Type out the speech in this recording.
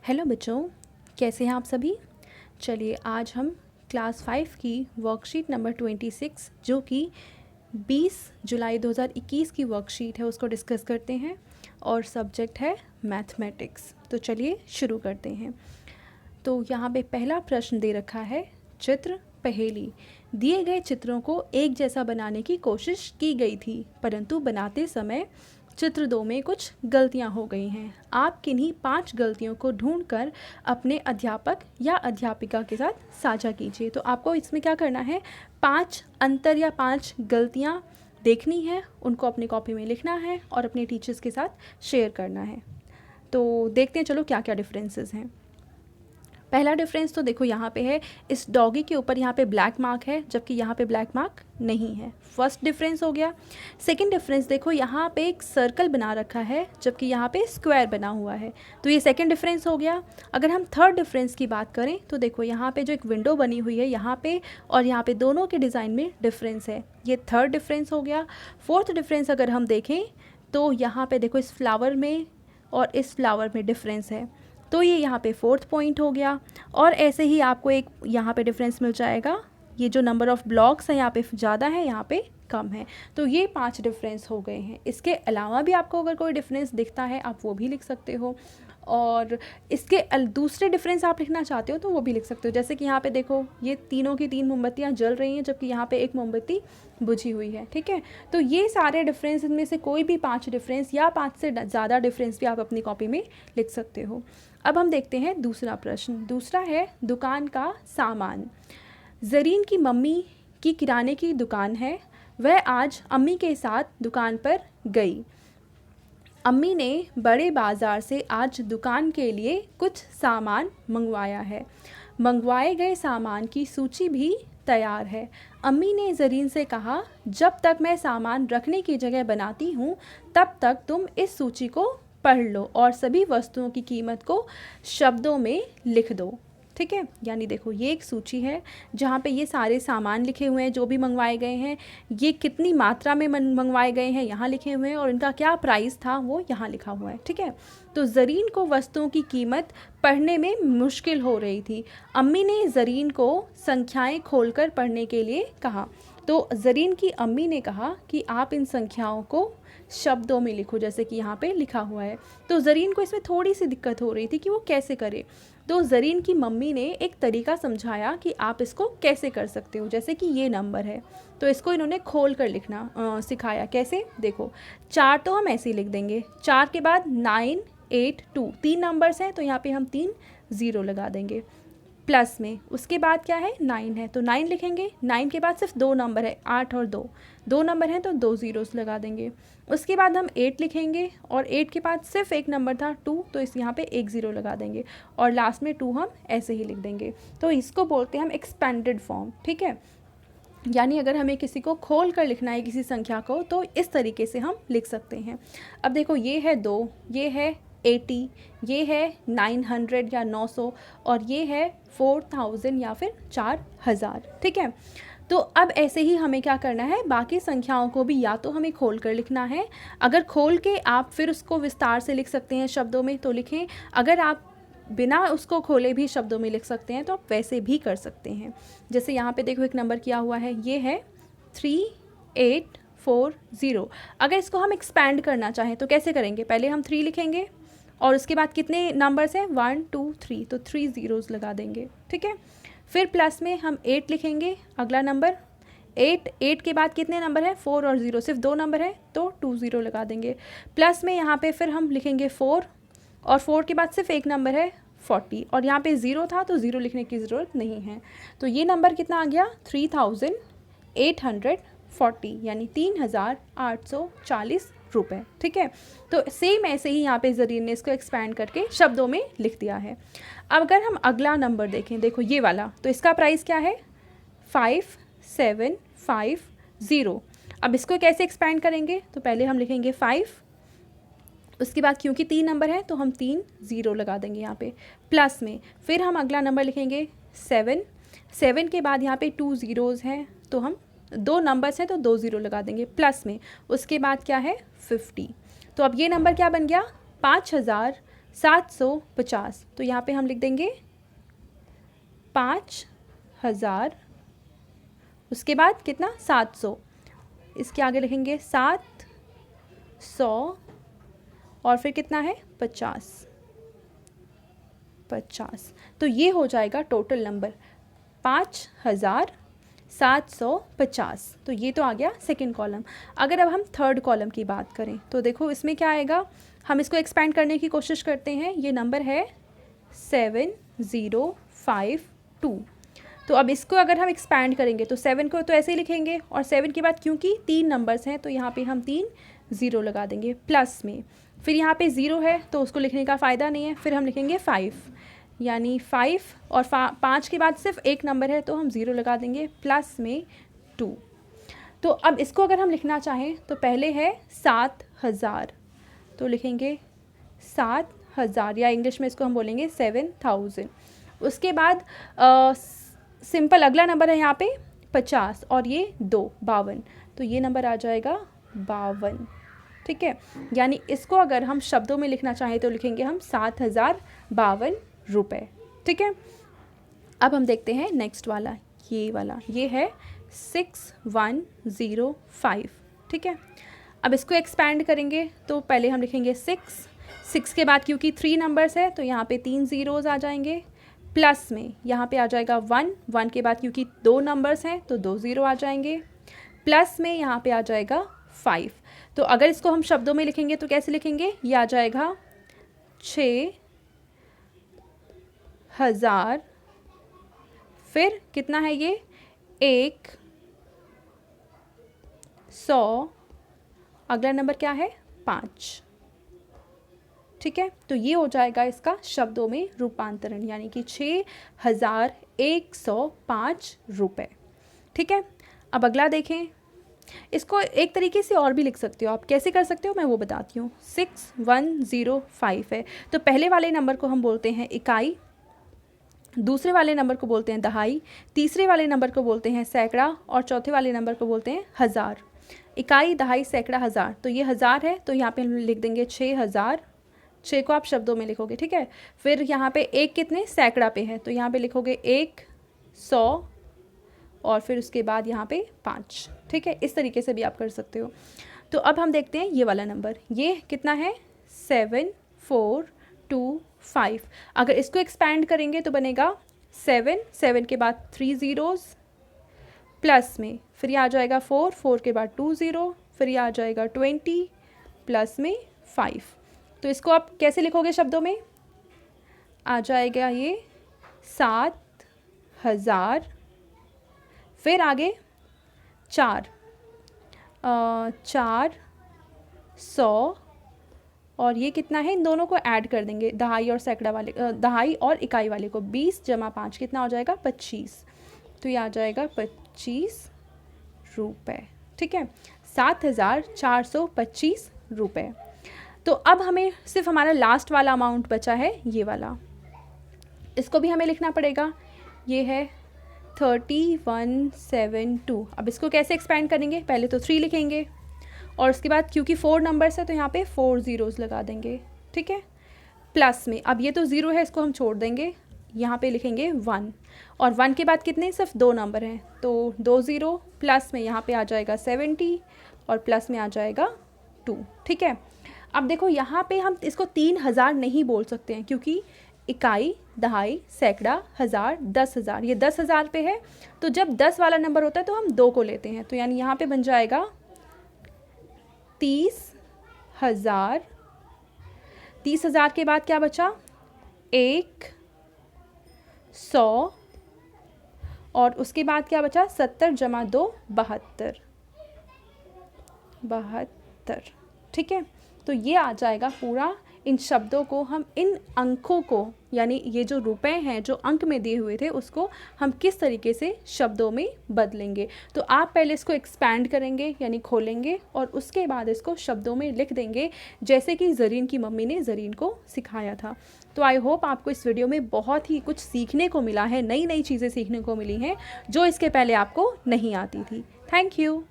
Hello बच्चों, कैसे हैं आप सभी। चलिए आज हम क्लास 5 की वर्कशीट नंबर 26 जो कि 20 जुलाई 2021 की वर्कशीट है उसको डिस्कस करते हैं और सब्जेक्ट है मैथमेटिक्स। तो चलिए शुरू करते हैं। तो यहाँ पे पहला प्रश्न दे रखा है, चित्र पहेली। दिए गए चित्रों को एक जैसा बनाने की कोशिश की गई थी, परंतु बनाते समय चित्र 2 में कुछ गलतियां हो गई हैं। आप किन्हीं 5 गलतियों को ढूंढकर अपने अध्यापक या अध्यापिका के साथ साझा कीजिए। तो आपको इसमें क्या करना है, 5 अंतर या 5 गलतियां देखनी है, उनको अपनी कॉपी में लिखना है और अपने टीचर्स के साथ शेयर करना है। तो देखते हैं चलो क्या क्या डिफरेंसेस हैं। पहला डिफरेंस तो देखो यहाँ पे है, इस डॉगी के ऊपर यहाँ पे ब्लैक मार्क है जबकि यहाँ पे ब्लैक मार्क नहीं है। फर्स्ट डिफरेंस हो गया। सेकंड डिफरेंस देखो, यहाँ पे एक सर्कल बना रखा है जबकि यहाँ पे स्क्वायर बना हुआ है, तो ये सेकंड डिफरेंस हो गया। अगर हम थर्ड डिफरेंस की बात करें तो देखो यहाँ पे जो एक विंडो बनी हुई है यहाँ पे और यहाँ पे दोनों के डिज़ाइन में डिफरेंस है, ये थर्ड डिफरेंस हो गया। फोर्थ डिफरेंस अगर हम देखें तो यहाँ पे देखो इस फ्लावर में और इस फ्लावर में डिफरेंस है, तो ये यहाँ पे फोर्थ पॉइंट हो गया। और ऐसे ही आपको एक यहाँ पे डिफरेंस मिल जाएगा, ये जो नंबर ऑफ़ ब्लॉक्स हैं यहाँ पे ज़्यादा है, यहाँ पे कम है। तो ये 5 डिफरेंस हो गए हैं। इसके अलावा भी आपको अगर कोई डिफरेंस दिखता है आप वो भी लिख सकते हो, और इसके दूसरे डिफरेंस आप लिखना चाहते हो तो वो भी लिख सकते हो। जैसे कि यहाँ पे देखो ये तीनों की 3 मोमबत्तियाँ जल रही हैं जबकि यहाँ पे एक मोमबत्ती बुझी हुई है, ठीक है। तो ये सारे डिफरेंस, इनमें से कोई भी 5 डिफरेंस या 5 से ज़्यादा डिफरेंस भी आप अपनी कॉपी में लिख सकते हो। अब हम देखते हैं दूसरा प्रश्न। दूसरा है, दुकान का सामान। ज़रीन की मम्मी की किराने की दुकान है, वह आज अम्मी के साथ दुकान पर गई। अम्मी ने बड़े बाज़ार से आज दुकान के लिए कुछ सामान मंगवाया है। मंगवाए गए सामान की सूची भी तैयार है। अम्मी ने ज़रीन से कहा, जब तक मैं सामान रखने की जगह बनाती हूँ तब तक तुम इस सूची को पढ़ लो और सभी वस्तुओं की कीमत को शब्दों में लिख दो, ठीक है। यानी देखो ये एक सूची है जहाँ पे ये सारे सामान लिखे हुए हैं जो भी मंगवाए गए हैं, ये कितनी मात्रा में मंगवाए गए हैं यहाँ लिखे हुए हैं, और इनका क्या प्राइस था वो यहाँ लिखा हुआ है, ठीक है। तो ज़रीन को वस्तुओं की कीमत पढ़ने में मुश्किल हो रही थी। अम्मी ने ज़रीन को संख्याएं खोलकर पढ़ने के लिए कहा। तो ज़रीन की अम्मी ने कहा कि आप इन संख्याओं को शब्दों में लिखो, जैसे कि यहाँ पे लिखा हुआ है। तो ज़रीन को इसमें थोड़ी सी दिक्कत हो रही थी कि वो कैसे करे। तो ज़रीन की मम्मी ने एक तरीका समझाया कि आप इसको कैसे कर सकते हो। जैसे कि ये नंबर है तो इसको इन्होंने खोल कर लिखना सिखाया। कैसे, देखो 4 तो हम ऐसे ही लिख देंगे, 4 के बाद 9 8 2 3 नंबर्स हैं तो यहाँ पे हम 3 0 लगा देंगे। प्लस में उसके बाद क्या है, 9 है तो 9 लिखेंगे। 9 के बाद सिर्फ 2 नंबर है, 8 और 2 नंबर हैं तो 2 ज़ीरोस लगा देंगे। उसके बाद हम 8 लिखेंगे और 8 के बाद सिर्फ एक नंबर था 2 तो इस यहाँ पे 1 ज़ीरो लगा देंगे और लास्ट में 2 हम ऐसे ही लिख देंगे। तो इसको बोलते हैं हम एक्सपेंडेड फॉर्म, ठीक है। यानी अगर हमें किसी को खोल कर लिखना है किसी संख्या को तो इस तरीके से हम लिख सकते हैं। अब देखो ये है 2, ये है 80, ये है 900 या 900 और ये है 4000 या फिर 4000, ठीक है। तो अब ऐसे ही हमें क्या करना है, बाकी संख्याओं को भी या तो हमें खोल कर लिखना है, अगर खोल के आप फिर उसको विस्तार से लिख सकते हैं शब्दों में तो लिखें, अगर आप बिना उसको खोले भी शब्दों में लिख सकते हैं तो आप वैसे भी कर सकते हैं। जैसे यहाँ पे देखो एक नंबर किया हुआ है, ये है 3840। अगर इसको हम एक्सपैंड करना चाहें तो कैसे करेंगे, पहले हम 3 लिखेंगे और उसके बाद कितने नंबर्स हैं 1 2 3 तो 3 ज़ीरोज़ लगा देंगे, ठीक है। फिर प्लस में हम 8 लिखेंगे, अगला नंबर 8 के बाद कितने नंबर हैं 4 और 0, सिर्फ 2 नंबर है तो 2 0 लगा देंगे। प्लस में यहाँ पे फिर हम लिखेंगे 4 और 4 के बाद सिर्फ एक नंबर है 40 और यहाँ पे 0 था तो 0 लिखने की ज़रूरत नहीं है। तो ये नंबर कितना आ गया 3840 यानी 3840 रुपये, ठीक है। तो सेम ऐसे ही यहाँ पे ज़रीन ने इसको एक्सपैंड करके शब्दों में लिख दिया है। अब अगर हम अगला नंबर देखें, देखो ये वाला, तो इसका प्राइस क्या है 5750। अब इसको कैसे एक्सपैंड करेंगे, तो पहले हम लिखेंगे 5, उसके बाद क्योंकि 3 नंबर है तो हम 3 ज़ीरो लगा देंगे यहाँ पे। प्लस में फिर हम अगला नंबर लिखेंगे 7 के बाद यहाँ पे 2 ज़ीरोज़ हैं तो हम 2 नंबर्स हैं तो 2 ज़ीरो लगा देंगे। प्लस में उसके बाद क्या है 50। तो अब ये नंबर क्या बन गया 5750 750, तो यहाँ पे हम लिख देंगे 5000, उसके बाद कितना 700, इसके आगे लिखेंगे 700 और फिर कितना है 50। तो ये हो जाएगा टोटल नंबर 5750। तो ये तो आ गया सेकंड कॉलम। अगर अब हम थर्ड कॉलम की बात करें तो देखो इसमें क्या आएगा, हम इसको एक्सपेंड करने की कोशिश करते हैं। ये नंबर है 7052। तो अब इसको अगर हम एक्सपैंड करेंगे तो 7 को तो ऐसे ही लिखेंगे और 7 के बाद क्योंकि 3 नंबर्स हैं तो यहाँ पे हम 3 ज़ीरो लगा देंगे प्लस में। फिर यहाँ पे 0 है तो उसको लिखने का फ़ायदा नहीं है, फिर हम लिखेंगे 5, यानी 5 और 5 के बाद सिर्फ एक नंबर है तो हम 0 लगा देंगे प्लस में 2। तो अब इसको अगर हम लिखना चाहें तो पहले है 7000, तो लिखेंगे 7000 या इंग्लिश में इसको हम बोलेंगे 7000। उसके बाद सिंपल अगला नंबर है यहाँ पे 50 और ये 52, तो ये नंबर आ जाएगा 52। ठीक है, यानी इसको अगर हम शब्दों में लिखना चाहें तो लिखेंगे हम 7052 रुपये। ठीक है, अब हम देखते हैं नेक्स्ट वाला, ये है 6105। ठीक है, अब इसको एक्सपैंड करेंगे तो पहले हम लिखेंगे 6 के बाद क्योंकि 3 नंबर्स है तो यहाँ पे 3 ज़ीरोज़ आ जाएंगे, प्लस में यहाँ पे आ जाएगा 1 के बाद क्योंकि 2 नंबर्स हैं तो 2 ज़ीरो आ जाएंगे, प्लस में यहाँ पे आ जाएगा 5। तो अगर इसको हम शब्दों में लिखेंगे तो कैसे लिखेंगे, ये आ जाएगा 6000, फिर कितना है ये 100, अगला नंबर क्या है 5। ठीक है, तो ये हो जाएगा इसका शब्दों में रूपांतरण, यानी कि 6105 रुपये। ठीक है, अब अगला देखें, इसको एक तरीके से और भी लिख सकते हो आप, कैसे कर सकते हो मैं वो बताती हूँ। 6105 है तो पहले वाले नंबर को हम बोलते हैं इकाई, दूसरे वाले नंबर को बोलते हैं दहाई, तीसरे वाले नंबर को बोलते हैं सैकड़ा और चौथे वाले नंबर को बोलते हैं हज़ार। इकाई, दहाई, सैकड़ा, हज़ार, तो ये हज़ार है तो यहाँ पे हम लिख देंगे 6000। 6 को आप शब्दों में लिखोगे। ठीक है, फिर यहाँ पे एक कितने सैकड़ा पे है तो यहाँ पे लिखोगे 100 और फिर उसके बाद यहाँ पे 5। ठीक है, इस तरीके से भी आप कर सकते हो। तो अब हम देखते हैं ये वाला नंबर, ये कितना है 7425। अगर इसको एक्सपैंड करेंगे तो बनेगा 7 के बाद 3 ज़ीरोज़, प्लस में फिर ये आ जाएगा 4 के बाद 2 ज़ीरो, फिर ये आ जाएगा 20 प्लस में 5। तो इसको आप कैसे लिखोगे शब्दों में, आ जाएगा ये 7000, फिर आगे 400 और ये कितना है, इन दोनों को ऐड कर देंगे, दहाई और सैकड़ा वाले, दहाई और इकाई वाले को। 20 + 5 कितना हो जाएगा 25, तो ये आ जाएगा 25 रुपये। ठीक है, 7425 रुपये। तो अब हमें सिर्फ हमारा लास्ट वाला अमाउंट बचा है ये वाला, इसको भी हमें लिखना पड़ेगा, ये है 3172। अब इसको कैसे एक्सपेंड करेंगे, पहले तो 3 लिखेंगे और उसके बाद क्योंकि 4 नंबर्स है तो यहाँ पे 4 ज़ीरोज़ लगा देंगे। ठीक है, प्लस में अब ये तो 0 है इसको हम छोड़ देंगे, यहाँ पे लिखेंगे 1 और 1 के बाद कितने सिर्फ 2 नंबर हैं तो 2 ज़ीरो, प्लस में यहाँ पे आ जाएगा 70 और प्लस में आ जाएगा 2। ठीक है, अब देखो यहाँ पे हम इसको 3000 नहीं बोल सकते हैं क्योंकि इकाई, दहाई, सैकड़ा, हज़ार, 10,000, ये 10,000 पे है तो जब 10 वाला नंबर होता है तो हम 2 को लेते हैं, तो यानी यहाँ पे बन जाएगा 30,000। 30,000 के बाद क्या बचा 100 और उसके बाद क्या बचा 70 + 2 72। ठीक है, तो ये आ जाएगा पूरा। इन शब्दों को हम, इन अंकों को, यानी ये जो रुपए हैं जो अंक में दिए हुए थे उसको हम किस तरीके से शब्दों में बदलेंगे। तो आप पहले इसको एक्सपैंड करेंगे यानी खोलेंगे और उसके बाद इसको शब्दों में लिख देंगे जैसे कि ज़रीन की मम्मी ने ज़रीन को सिखाया था। तो आई होप आपको इस वीडियो में बहुत ही कुछ सीखने को मिला है, नई नई चीज़ें सीखने को मिली हैं जो इसके पहले आपको नहीं आती थी। Thank you.